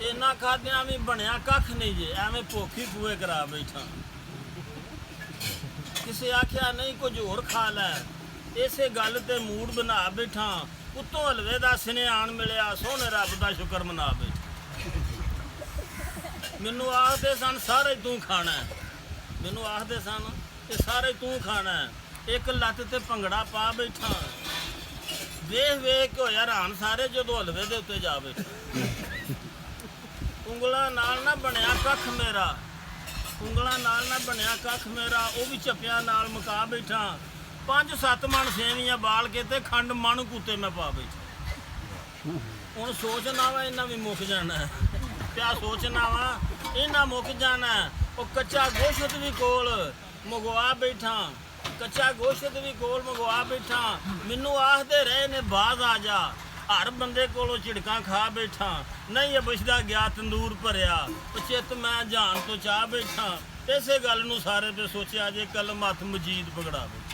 इन्ना खाद्या भी बनया कख नहीं जे, एवं भुखी पूए करा बैठा। किसे आख्या नहीं कुछ होर खा लै, इसे गल ते मूड बना बैठा। उत्तों हलवे का स्नेहान मिलिया, सोहने रब का शुक्र मना बैठा। मैनू आखते सन सारे तू खाना है, मैनू आखते सन कि सारे तू खाना है। एक लत्त ते भंगड़ा पा बैठा, वेख वेख के होया हैरान सारे जदों हलवे दे उत्ते जा बैठा। उंगलां नाल ना बनया कख मेरा, उंगलां नाल ना बनया कख मेरा, वो भी झप्पियां नाल मुका बैठा। 5-7 मन सेवियां बाल के ते खंड मन कूते मैं पा बैठा। हुण सोचना वा इन्हां भी मुक जाना है, क्या सोचना वा इन्हां मुक जाना है। वो कच्चा गोश्त भी कोल मंगवा बैठा, कच्चा गोश्त भी कोल मंगवा बैठा। मैनू आखदे रहे ने बाज आ जा, हर बंदे कोलों झिड़कां खा बैठा। नहीं बछदा गया तंदूर भरिया, चित मैं जान तो चाह बैठा। इसे गल नूं सारे पे सोचिया जे कलम हथ मजीद पकड़ा बैठा।